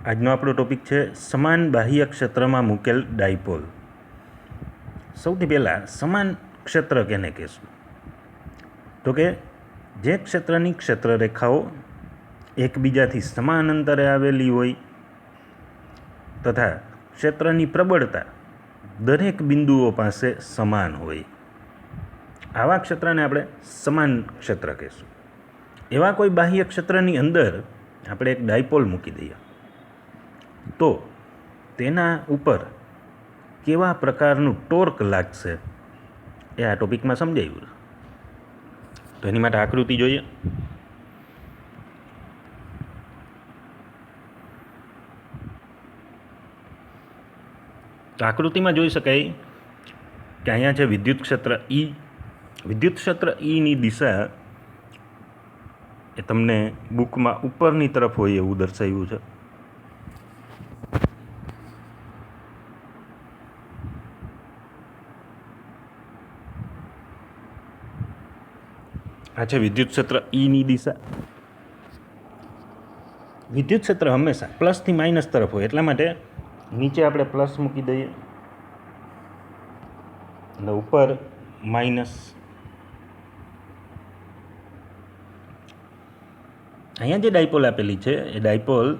આજનો આપણો ટોપિક છે સમાન બાહ્ય ક્ષેત્રમાં મૂકેલ ડાયપોલ. સૌથી પહેલાં સમાન ક્ષેત્ર કેને કહેશું? તો કે જે ક્ષેત્રની ક્ષેત્રરેખાઓ એકબીજાથી સમાન અંતરે આવેલી હોય તથા ક્ષેત્રની પ્રબળતા દરેક બિંદુઓ પાસે સમાન હોય, આવા ક્ષેત્રને આપણે સમાન ક્ષેત્ર કહીશું. એવા કોઈ બાહ્ય ક્ષેત્રની અંદર આપણે એક ડાયપોલ મૂકી દઈએ તો તેના ઉપર કેવા પ્રકારનું ટોર્ક લાગશે એ આ ટોપિકમાં સમજાવ્યું. તો એની માટે આકૃતિ જોઈએ. તો આકૃતિમાં જોઈ શકાય કે અહીંયા છે વિદ્યુત ક્ષેત્ર ઈ. વિદ્યુત ક્ષેત્ર ઈની દિશા એ તમને બુકમાં ઉપરની તરફ હોય એવું દર્શાવ્યું છે. આ છે વિદ્યુત ક્ષેત્ર ઈની દિશા. વિદ્યુત ક્ષેત્ર હંમેશા પ્લસથી માઇનસ તરફ હોય, એટલા માટે નીચે આપણે પ્લસ મૂકી દઈએ અને ઉપર માઇનસ. અહીંયા જે ડાયપોલ આપેલી છે એ ડાયપોલ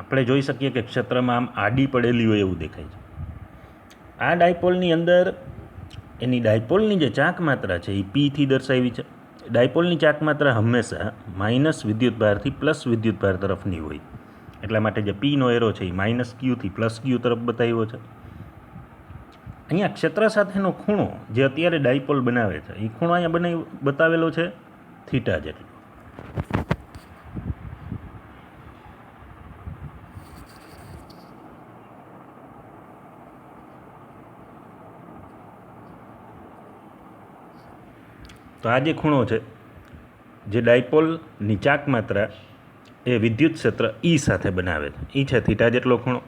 આપણે જોઈ શકીએ કે ક્ષેત્રમાં આમ આડી પડેલી હોય એવું દેખાય છે. આ ડાયપોલની અંદર એની ડાયપોલની જે ચાક માત્રા છે એ પીથી દર્શાવી છે. ડાયપોલની ચાક માત્રા હંમેશા માઇનસ વિદ્યુતભારથી પ્લસ વિદ્યુતભાર તરફની હોય, એટલા માટે જે પીનો એરો છે એ માઇનસ ક્યુથી પ્લસ ક્યુ તરફ બતાવ્યો છે. અહીંયા ક્ષેત્ર સાથેનો ખૂણો જે અત્યારે ડાયપોલ બનાવે છે એ ખૂણો અહીંયા બતાવેલો છે થીટા જેટલો. તો આ જે ખૂણો છે, જે ડાયપોલની ચાક માત્રા એ વિદ્યુત ક્ષેત્ર ઈ સાથે બનાવે છે, એ છે થીટા જેટલો ખૂણો.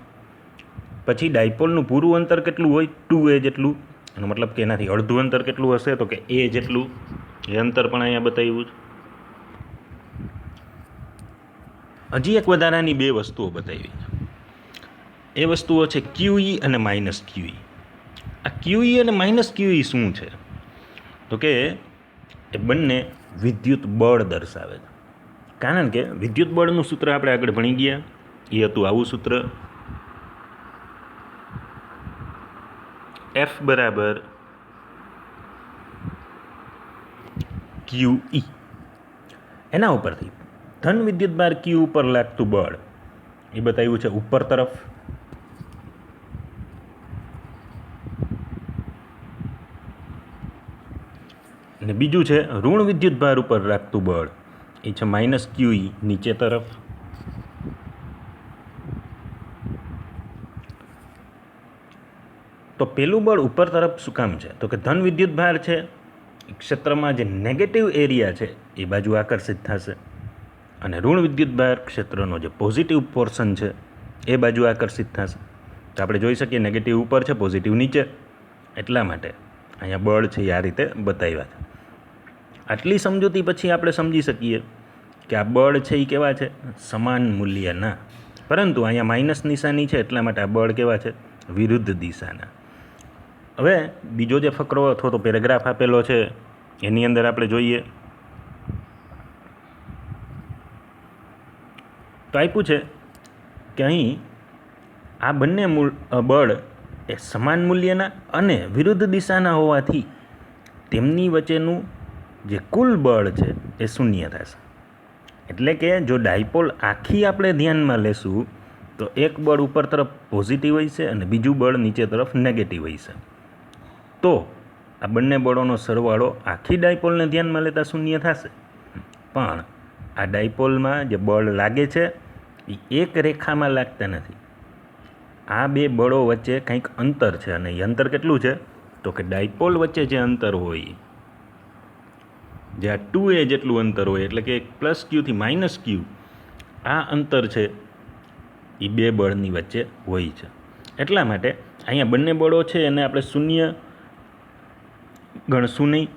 પછી ડાયપોલનું પૂરું અંતર કેટલું હોય? 2a જેટલું. એનો મતલબ કે એનાથી અડધું અંતર કેટલું હશે? તો કે a જેટલું. એ અંતર પણ અહીંયા બતાવ્યું છે. હજી એક વધારાની બે વસ્તુઓ બતાવી છે. એ વસ્તુઓ છે QE અને માઇનસ QE. આ QE અને માઇનસ QE શું છે? તો કે એ બંને વિદ્યુત બળ દર્શાવે છે. કારણ કે વિદ્યુત બળનું સૂત્ર આપણે આગળ ભણી ગયા, એ હતું આવું સૂત્ર: F બરાબર QE. એના ઉપરથી ધન વિદ્યુતભાર Q ઉપર લાગતું બળ એ બતાવ્યું છે ઉપર તરફ. અને બીજું છે ઋણ વિદ્યુતભાર ઉપર લાગતું બળ, એ છે માઇનસ QE નીચે તરફ. તો પેલું બળ ઉપર તરફ શું કામ છે? તો કે ધન વિદ્યુતભાર છે ક્ષેત્રમાં જે નેગેટિવ એરિયા છે એ બાજુ આકર્ષિત થશે, અને ઋણ વિદ્યુતભાર ક્ષેત્રનો જે પોઝિટિવ પોર્શન છે એ બાજુ આકર્ષિત થશે. તો આપણે જોઈ શકીએ નેગેટિવ ઉપર છે, પોઝિટિવ નીચે, એટલા માટે અહીંયા બળ છે એ આ રીતે બતાવ્યા છે. આટલી સમજૂતી પછી આપણે સમજી શકીએ કે આ બળ છે એ કેવા છે? સમાન મૂલ્યના. પરંતુ અહીંયા માઇનસ નિશાની છે એટલા માટે આ બળ કેવા છે? વિરુદ્ધ દિશાના. હવે બીજો જે ફકરો અથવા તો પેરેગ્રાફ આપેલો છે એની અંદર આપણે જોઈએ તો આપ્યું છે કે અહીં આ બંને બળ એ સમાન મૂલ્યના અને વિરુદ્ધ દિશાના હોવાથી તેમની વચ્ચેનું જે કુલ બળ છે એ શૂન્ય થશે. એટલે કે જો ડાયપોલ આખી આપણે ધ્યાનમાં લેશું તો એક બળ ઉપર તરફ પોઝિટિવ હોય છે અને બીજું બળ નીચે તરફ નેગેટિવ હોય છે. તો આ બંને બળોનો સરવાળો આખી ડાયપોલને ધ્યાનમાં લેતા શૂન્ય થશે. પણ આ ડાયપોલમાં જે બળ લાગે છે એ એક રેખામાં લાગતા નથી. આ બે બળો વચ્ચે કંઈક અંતર છે, અને એ અંતર કેટલું છે? તો કે ડાયપોલ વચ્ચે જે અંતર હોય, જે આ 2a જેટલું અંતર હોય, એટલે કે પ્લસ ક્યુથી માઇનસ ક્યુ, આ અંતર છે એ બે બળની વચ્ચે હોય છે. એટલા માટે અહીંયા બંને બળો છે એને આપણે શૂન્ય ગણશું નહીં,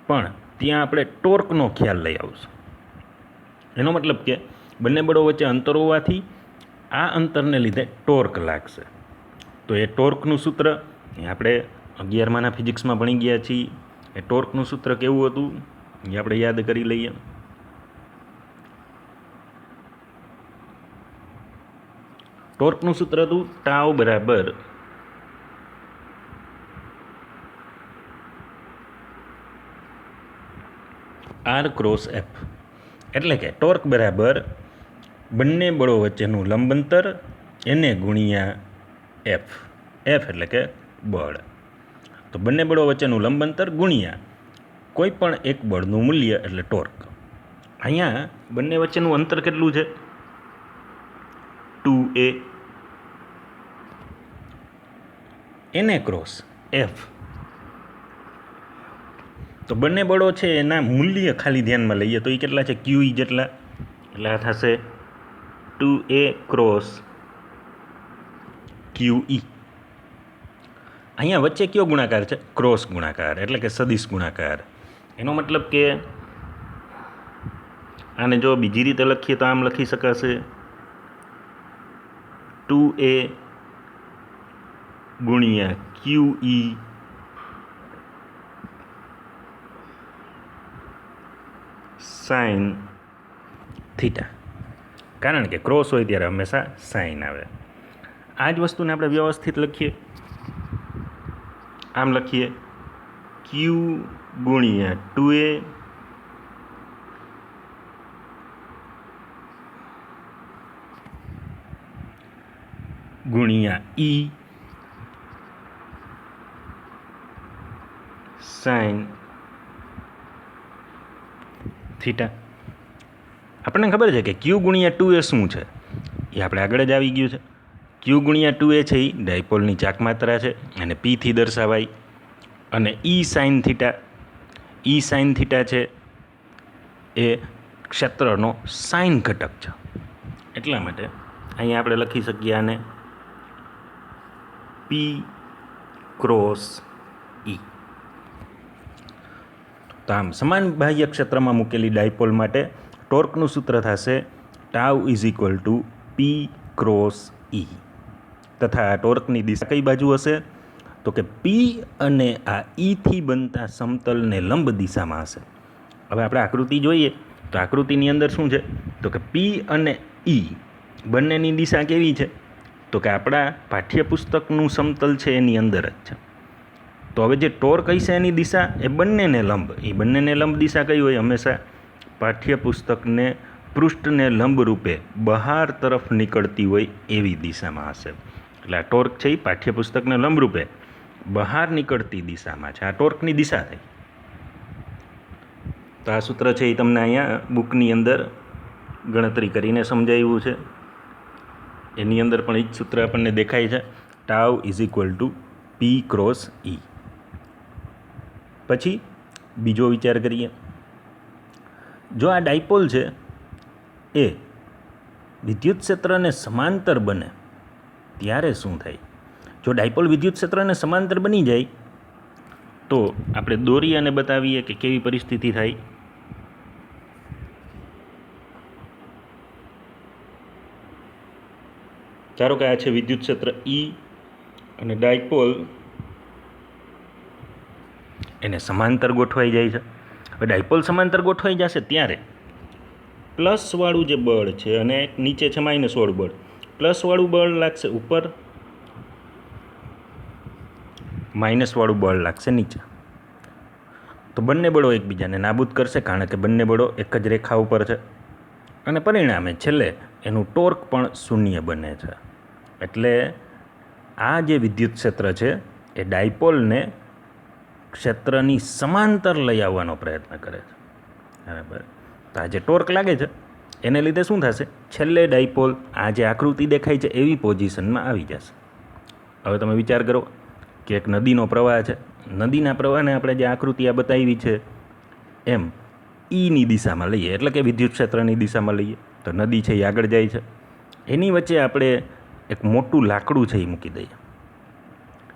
પણ ત્યાં આપણે ટોર્કનો ખ્યાલ લઈ આવશું. એનો મતલબ કે બંને બળો વચ્ચે અંતર હોવાથી આ અંતરને લીધે ટોર્ક લાગશે. તો એ ટોર્કનું સૂત્ર એ આપણે 11માના ફિઝિક્સમાં ભણી ગયા છીએ. એ ટોર્કનું સૂત્ર કેવું હતું એ આપણે યાદ કરી લઈએ. ટોર્કનું સૂત્ર હતું ટાઉ બરાબર આર ક્રોસ એફ. એટલે કે ટોર્ક બરાબર બંને બળો વચ્ચેનું લંબ અંતર એને ગુણ્યા એફ. એફ એટલે કે બળ. તો બંને બળો વચ્ચેનું લંબ અંતર ગુણ્યા કોઈ પણ એક બળનું મૂલ્ય એટલે ટોર્ક. અહીંયા બંને વચ્ચેનું અંતર કેટલું છે? 2a. એને ક્રોસ એફ. તો બંને બળો છે એના મૂલ્ય ખાલી ધ્યાનમાં લઈએ તો એ કેટલા છે? QE જેટલા. એટલે આ થશે 2a ક્રોસ QE. અહીંયા વચ્ચે કયો ગુણાકાર છે? ક્રોસ ગુણાકાર એટલે કે સદિશ ગુણાકાર. એનો મતલબ કે આને જો બીજી રીતે લખીએ તો આમ લખી શકાશે 2a ગુણ્યા QE સાઇન થીટા. કારણ કે ક્રોસ હોય ત્યારે હંમેશા સાઇન આવે. આ જ વસ્તુને આપણે વ્યવસ્થિત લખીએ. આમ લખીએ Q ગુણ્યા 2a ગુણ્યા E સાઇન થીટા. આપણને ખબર છે કે Q ગુણ્યા 2a શું છે એ આપણે આગળ જ આવી ગયું છે. Q ગુણ્યા 2a છે એ ડાયપોલની ચાક માત્રા છે અને P થી દર્શાવાય. અને E સાઇન થીટા છે એ ક્ષેત્રનો સાઇન ઘટક છે. એટલા માટે અહીંયા આપણે લખી શકીએ આને P ક્રોસ E. તો આમ સમાન બાહ્ય ક્ષેત્રમાં મૂકેલી ડાયપોલ માટે ટોર્કનું સૂત્ર થશે tau is equal to P cross E. તથા આ ટોર્કની દિશા કઈ બાજુ હશે? તો કે P અને આ E થી બનતા સમતલને લંબ દિશામાં હશે. હવે આપણે આકૃતિ જોઈએ તો આકૃતિની અંદર શું છે? તો કે P અને E બંનેની દિશા કેવી છે? તો કે આપણા પાઠ્યપુસ્તકનું સમતલ છે એની અંદર જ છે. તો હવે જે ટોર્ક હશે એની દિશા એ બંનેને લંબ દિશા કઈ હોય? હંમેશા પાઠ્યપુસ્તકને પૃષ્ઠને લંબ રૂપે બહાર તરફ નીકળતી હોય એવી દિશામાં હશે. એટલે આ ટોર્ક છે એ પાઠ્યપુસ્તકને લંબ રૂપે બહાર નીકળતી દિશામાં છે. આ ટોર્કની દિશા થઈ. તો આ સૂત્ર છે એ તમને અહીંયા બુકની અંદર ગણતરી કરીને સમજાવ્યું છે. એની અંદર પણ એ જ સૂત્ર આપણને દેખાય છે. Tau is equal to P cross E. પછી બીજો વિચાર કરીએ. જો આ ડાયપોલ છે એ વિદ્યુત ક્ષેત્રને સમાંતર બને ત્યારે શું થાય? જો ડાયપોલ વિદ્યુત ક્ષેત્રને સમાંતર બની જાય તો આપણે દોરી અને બતાવીએ કે કેવી પરિસ્થિતિ થાય. ધારો કે આ છે વિદ્યુત ક્ષેત્ર E અને ડાયપોલ એને સમાંતર ગોઠવાઈ જાય છે. હવે ડાયપોલ સમાંતર ગોઠવાઈ જશે ત્યારે પ્લસવાળું જે બળ છે અને નીચે છે માઇનસવાળું બળ. પ્લસવાળું બળ લાગશે ઉપર, માઇનસવાળું બળ લાગશે નીચે. તો બંને બળો એકબીજાને નાબૂદ કરશે કારણ કે બંને બળો એક જ રેખા ઉપર છે અને પરિણામે છેલ્લે એનું ટોર્ક પણ શૂન્ય બને છે. એટલે આ જે વિદ્યુત ક્ષેત્ર છે એ ડાયપોલને ક્ષેત્રની સમાંતર લઈ આવવાનો પ્રયત્ન કરે છે. બરાબર. તો આ જે ટોર્ક લાગે છે એને લીધે શું થશે? છેલ્લે ડાયપોલ આ જે આકૃતિ દેખાય છે એવી પોઝિશનમાં આવી જશે. હવે તમે વિચાર કરો કે એક નદીનો પ્રવાહ છે. નદીના પ્રવાહને આપણે જે આકૃતિ આ બતાવી છે એમ Eની દિશામાં લઈએ, એટલે કે વિદ્યુત ક્ષેત્રની દિશામાં લઈએ તો નદી છે એ આગળ જાય છે. એની વચ્ચે આપણે એક મોટું લાકડું છે એ મૂકી દઈએ.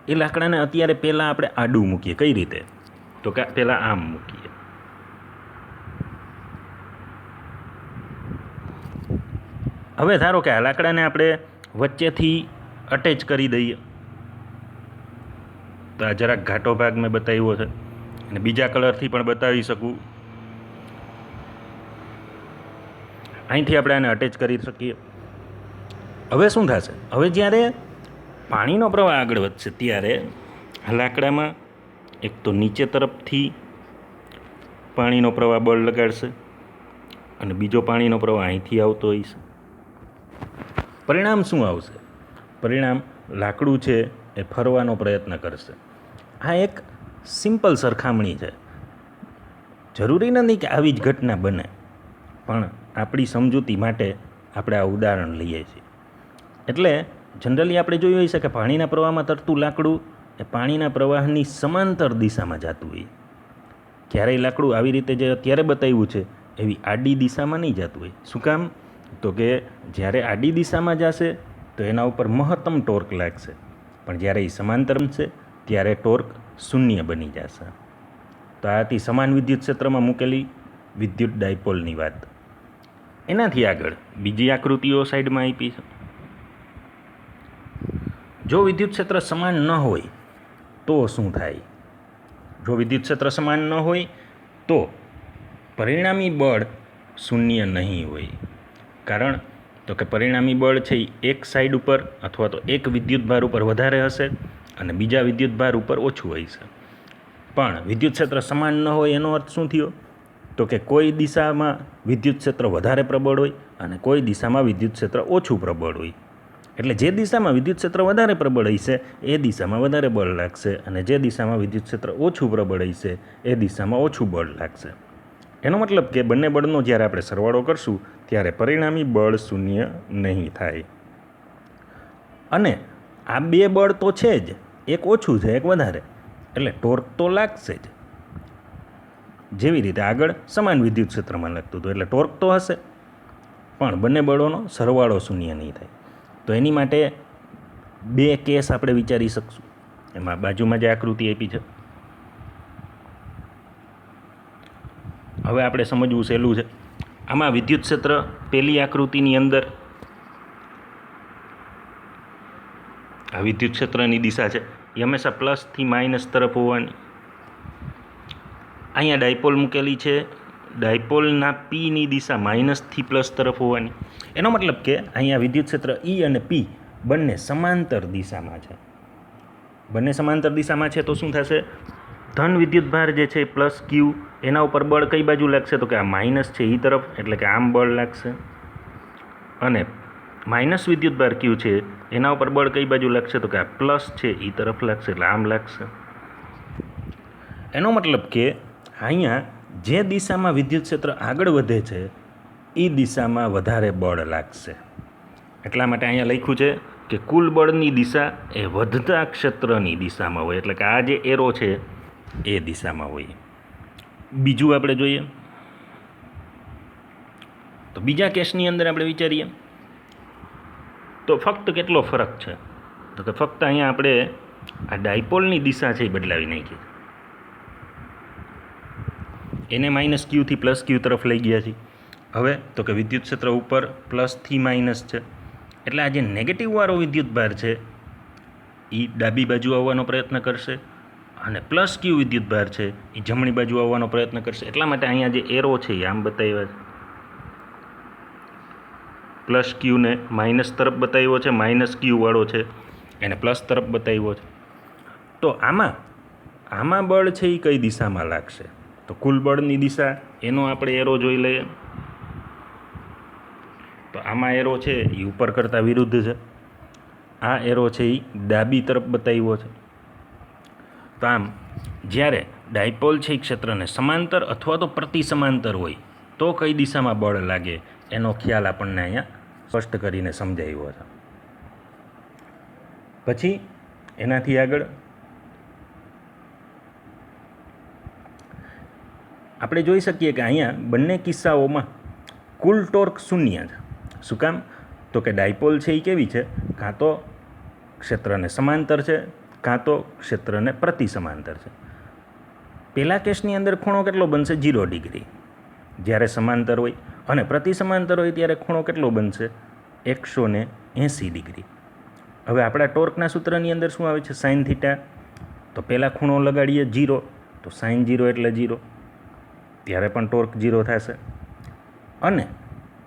એ લાકડાને અત્યારે પહેલાં આપણે આડું મૂકીએ. કઈ રીતે? તો કે પહેલાં આમ મૂકીએ. હવે ધારો કે આ લાકડાને આપણે વચ્ચેથી અટેચ કરી દઈએ, તો આ જરાક ઘાટો ભાગ મેં બતાવ્યો છે અને બીજા કલરથી પણ બતાવી શકું. અહીંથી આપણે આને અટેચ કરી શકીએ. હવે શું થશે? હવે જ્યારે પાણીનો પ્રવાહ આગળ વધશે ત્યારે આ લાકડામાં એક તો નીચે તરફથી પાણીનો પ્રવાહ બળ લગાડશે અને બીજો પાણીનો પ્રવાહ અહીંથી આવતો હોય છે. પરિણામ શું આવશે? પરિણામ લાકડું છે એ ફરવાનો પ્રયત્ન કરશે. આ એક સિમ્પલ સરખામણી છે. જરૂરી નથી કે આવી જ ઘટના બને, પણ આપણી સમજૂતી માટે આપણે આ ઉદાહરણ લઈએ છીએ. એટલે જનરલી આપણે જોયું હોય છે કે પાણીના પ્રવાહમાં તરતું લાકડું એ પાણીના પ્રવાહની સમાંતર દિશામાં જતું હોય. ક્યારેય લાકડું આવી રીતે જે અત્યારે બતાવ્યું છે એવી આડી દિશામાં નહીં જતું હોય. શું કામ? તો કે જ્યારે આડી દિશામાં જશે તો એના ઉપર મહત્તમ ટોર્ક લાગશે, પણ જ્યારે એ સમાંતર છે ત્યારે ટોર્ક શૂન્ય બની જશે. તો આ હતી સમાન વિદ્યુત ક્ષેત્રમાં મૂકેલી વિદ્યુત ડાયપોલની વાત. એનાથી આગળ બીજી આકૃતિઓ સાઈડમાં આપી છે. જો વિદ્યુત ક્ષેત્ર સમાન ન હોય તો શું થાય? જો વિદ્યુત ક્ષેત્ર સમાન ન હોય તો પરિણામી બળ શૂન્ય નહીં હોય. કારણ તો કે પરિણામી બળ છે એ એક સાઈડ ઉપર અથવા તો એક વિદ્યુત ભાર ઉપર વધારે હશે અને બીજા વિદ્યુત ભાર ઉપર ઓછું હોય છે. પણ વિદ્યુત ક્ષેત્ર સમાન ન હોય એનો અર્થ શું થયો? તો કે કોઈ દિશામાં વિદ્યુત ક્ષેત્ર વધારે પ્રબળ હોય અને કોઈ દિશામાં વિદ્યુત ક્ષેત્ર ઓછું પ્રબળ હોય. એટલે જે દિશામાં વિદ્યુત ક્ષેત્ર વધારે પ્રબળ હશે એ દિશામાં વધારે બળ લાગશે અને જે દિશામાં વિદ્યુત ક્ષેત્ર ઓછું પ્રબળ હશે એ દિશામાં ઓછું બળ લાગશે. એનો મતલબ કે બંને બળનો જ્યારે આપણે સરવાળો કરશું ત્યારે પરિણામી બળ શૂન્ય નહીં થાય. અને આ બે બળ તો છે જ, એક ઓછું છે એક વધારે, એટલે ટોર્ક તો લાગશે જ. જેવી રીતે આગળ સમાન વિદ્યુત ક્ષેત્રમાં લાગતું હતું એટલે ટોર્ક તો હશે, પણ બંને બળોનો સરવાળો શૂન્ય નહીં થાય. તો એની માટે બે કેસ આપણે વિચારી શકશું. એમાં બાજુમાં જે આકૃતિ આપી છે, હવે આપણે સમજવું સહેલું છે. આમાં વિદ્યુત ક્ષેત્ર પહેલી આકૃતિની અંદર આ વિદ્યુત ક્ષેત્રની દિશા છે એ હંમેશા પ્લસથી માઇનસ તરફ હોવાની. અહીંયા ડાયપોલ મૂકેલી છે, ડાયપોલના પીની દિશા માઇનસથી પ્લસ તરફ હોવાની. એનો મતલબ કે અહીંયા વિદ્યુત ક્ષેત્ર ઈ અને પી બંને સમાંતર દિશામાં છે. બંને સમાંતર દિશામાં છે તો શું થશે? ધન વિદ્યુત ભાર જે છે પ્લસ ક્યુ એના ઉપર બળ કઈ બાજુ લાગશે? તો કે આ માઇનસ છે એ તરફ, એટલે કે આમ બળ લાગશે. અને માઇનસ વિદ્યુત ભાર ક્યુ છે એના ઉપર બળ કઈ બાજુ લાગશે? તો કે આ પ્લસ છે એ તરફ લાગશે, એટલે આમ લાગશે. એનો મતલબ કે અહીંયા જે દિશામાં વિદ્યુત ક્ષેત્ર આગળ વધે છે એ દિશામાં વધારે બળ લાગશે. એટલા માટે અહીંયા લખ્યું છે કે કુલ બળની દિશા એ વધતા ક્ષેત્રની દિશામાં હોય, એટલે કે આ જે એરો છે એ દિશામાં હોય. બીજું આપણે જોઈએ તો બીજા કેસની અંદર આપણે વિચારીએ તો ફક્ત કેટલો ફરક છે? તો કે ફક્ત અહીંયા આપણે આ ડાયપોલની દિશા છે એ બદલાવી નાખી, એને માઇનસ ક્યુથી પ્લસ ક્યુ તરફ લઈ ગયા છીએ. હવે તો કે વિદ્યુત ક્ષેત્ર ઉપર પ્લસથી માઇનસ છે, એટલે આ જે નેગેટિવ વાળો વિદ્યુત ભાર છે એ ડાબી બાજુ આવવાનો પ્રયત્ન કરશે અને પ્લસ ક્યુ વિદ્યુત ભાર છે એ જમણી બાજુ આવવાનો પ્રયત્ન કરશે. એટલા માટે અહીંયા જે એરો છે એ આમ બતાવ્યા છે, પ્લસ ક્યુને માઇનસ તરફ બતાવ્યો છે, માઇનસ ક્યુ વાળો છે એને પ્લસ તરફ બતાવ્યો છે. તો આમાં બળ છે એ કઈ દિશામાં લાગશે? તો કુલ બળની દિશા એનો આપણે એરો જોઈ લઈએ. તો આમાં એરો છે એ ઉપર કરતાં વિરુદ્ધ છે, આ એરો છે એ ડાબી તરફ બતાવ્યો છે. તો આમ જ્યારે ડાયપોલ છે એ ક્ષેત્રને સમાંતર અથવા તો પ્રતિ સમાંતર હોય તો કઈ દિશામાં બળ લાગે એનો ખ્યાલ આપણને અહીંયા સ્પષ્ટ કરીને સમજાવ્યો છે. પછી એનાથી આગળ આપણે જોઈ શકીએ કે અહીંયા બંને કિસ્સાઓમાં કુલ ટોર્ક શૂન્ય છે. શું કામ? તો કે ડાયપોલ છે એ કેવી છે? કાં તો ક્ષેત્રને સમાંતર છે કાં તો ક્ષેત્રને પ્રતિ સમાંતર છે. પહેલા કેસની અંદર ખૂણો કેટલો બનશે? 0 ડિગ્રી જ્યારે સમાંતર હોય, અને પ્રતિ સમાંતર હોય ત્યારે ખૂણો કેટલો બનશે? 180 ડિગ્રી. હવે આપણા ટોર્કના સૂત્રની અંદર શું આવે છે? Sine theta. તો પહેલાં ખૂણો લગાડીએ 0, તો સાઇન 0 એટલે 0, ત્યારે પણ ટોર્ક 0 થશે. અને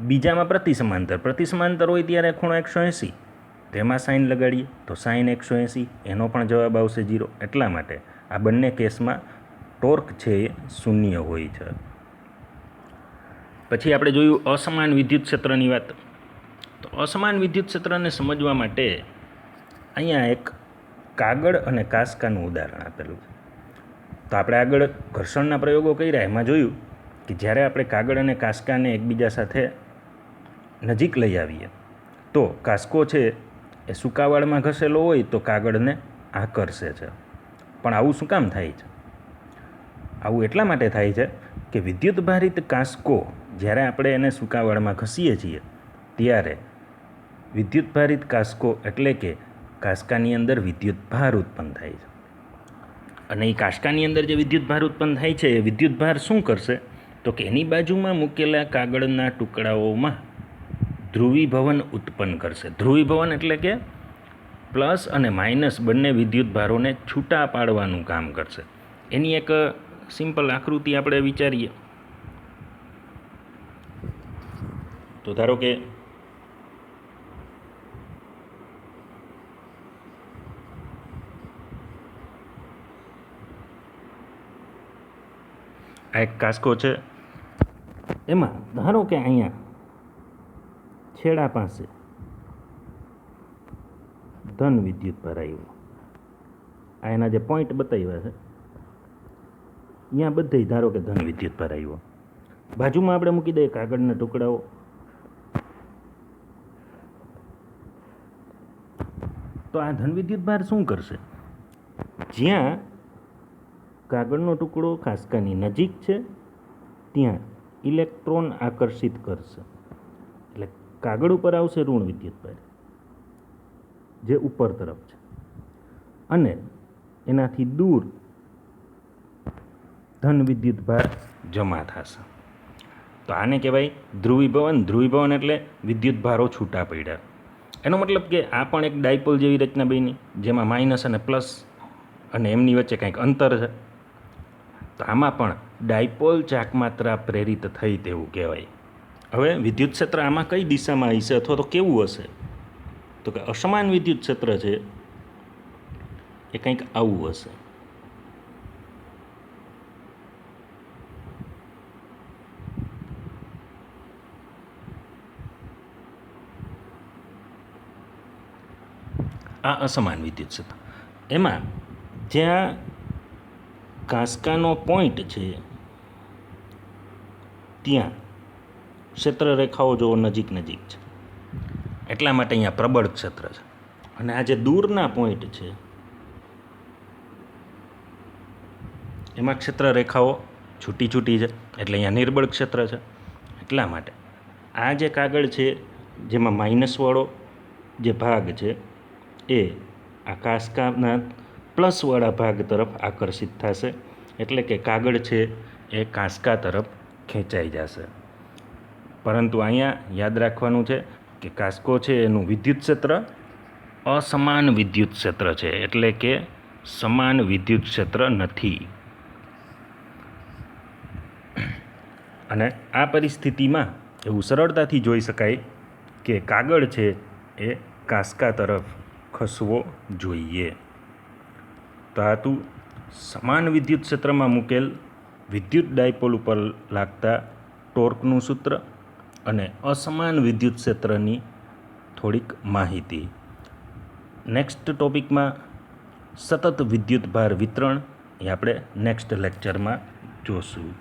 બીજામાં પ્રતિસમાંતર હોય ત્યારે ખૂણો 180, તેમાં સાઇન લગાડીએ તો સાઇન 180, એનો પણ જવાબ આવશે 0. એટલા માટે આ બંને કેસમાં ટોર્ક છે એ શૂન્ય હોય છે. પછી આપણે જોયું અસમાન વિદ્યુત ક્ષેત્રની વાત. તો અસમાન વિદ્યુત ક્ષેત્રને સમજવા માટે અહીંયા એક કાગળ અને કાંસકાનું ઉદાહરણ આપેલું છે. તો આપણે આગળ ઘર્ષણના પ્રયોગો કર્યા, એમાં જોયું કે જ્યારે આપણે કાગળ અને કાંસકાને એકબીજા સાથે નજીક લઈ આવીએ તો કાંસકો છે એ સૂકાવાળમાં ઘસેલો હોય તો કાગળને આકર્ષે છે. પણ આવું શું કામ થાય છે? આવું એટલા માટે થાય છે કે વિદ્યુત ભારિત કાંસકો જ્યારે આપણે એને સૂકાવાળમાં ઘસીએ છીએ ત્યારે વિદ્યુત ભારિત કાંસકો એટલે કે કાંસકાની અંદર વિદ્યુત ભાર ઉત્પન્ન થાય છે. અને એ કાંસકાની અંદર જે વિદ્યુત ભાર ઉત્પન્ન થાય છે એ વિદ્યુત ભાર શું કરશે? તો કે એની બાજુમાં મૂકેલા કાગળના ટુકડાઓમાં ધ્રુવીભવન ઉત્પન્ન કરશે. ધ્રુવીભવન એટલે કે પ્લસ અને માઇનસ બંને વિદ્યુત ભારોને છૂટા પાડવાનું કામ કરશે. એની એક સિમ્પલ આકૃતિ આપણે વિચારીએ તો ધારો કે આ એક કાંસકો છે, એમાં ધારો કે અહીંયા છેડા પાસે ધન વિદ્યુત ભાર આવ્યો. આ એના જે પોઈન્ટ બતાવ્યા છે અહીંયા બધે ધારો કે ધન વિદ્યુત ભાર આવ્યો. બાજુમાં આપણે મૂકી દઈએ કાગળના ટુકડાઓ. તો આ ધન વિદ્યુત ભાર શું કરશે? જ્યાં કાગળનો ટુકડો કાંસકાની નજીક છે ત્યાં ઇલેક્ટ્રોન આકર્ષિત કરશે. એટલે કાગળ ઉપર આવશે ઋણ વિદ્યુત ભાર જે ઉપર તરફ છે, અને એનાથી દૂર ધન વિદ્યુત ભાર જમા થશે. તો આને કહેવાય ધ્રુવીભવન. ધ્રુવીભવન એટલે વિદ્યુત ભારો છૂટા પડ્યા. એનો મતલબ કે આ પણ એક ડાયપોલ જેવી રચના બની જેમાં માઇનસ અને પ્લસ અને એમની વચ્ચે કંઈક અંતર છે. તો આમાં પણ ડાયપોલ ચાકમાત્રા પ્રેરિત થઈ તેવું કહેવાય. હવે વિદ્યુત ક્ષેત્ર આમાં કઈ દિશામાં હશે અથવા તો કેવું હશે? તો કે અસમાન વિદ્યુત ક્ષેત્ર છે એ કંઈક આવું હશે. આ અસમાન વિદ્યુત ક્ષેત્ર, એમાં જ્યાં કાંસકાનો પોઈન્ટ છે ત્યાં ક્ષેત્ર રેખાઓ જો નજીક નજીક છે એટલા માટે અહીંયા પ્રબળ ક્ષેત્ર છે. અને આ જે દૂરના પોઈન્ટ છે એમાં ક્ષેત્ર રેખાઓ છૂટી છૂટી છે એટલે અહીંયા નિર્બળ ક્ષેત્ર છે. એટલા માટે આ જે કાગળ છે જેમાં માઇનસવાળો જે ભાગ છે એ આ કાંસકાના પ્લસવાળા ભાગ તરફ આકર્ષિત થશે. એટલે કે કાગળ છે એ કાંસકા તરફ ખેંચાઈ જશે. પરંતુ અહીંયા યાદ રાખવાનું છે કે કાંસકો છે એનું વિદ્યુત ક્ષેત્ર અસમાન વિદ્યુત ક્ષેત્ર છે, એટલે કે સમાન વિદ્યુત ક્ષેત્ર નથી. અને આ પરિસ્થિતિમાં એવું સરળતાથી જોઈ શકાય કે કાગળ છે એ કાંસકા તરફ ખસવો જોઈએ. તો આ હતું સમાન વિદ્યુત ક્ષેત્રમાં મૂકેલ વિદ્યુત ડાયપોલ ઉપર લાગતા ટોર્કનું સૂત્ર અને અસમાન વિદ્યુત ક્ષેત્રની થોડીક માહિતી. નેક્સ્ટ ટોપિકમાં સતત વિદ્યુત ભાર વિતરણ એ આપણે નેક્સ્ટ લેક્ચરમાં જોશું.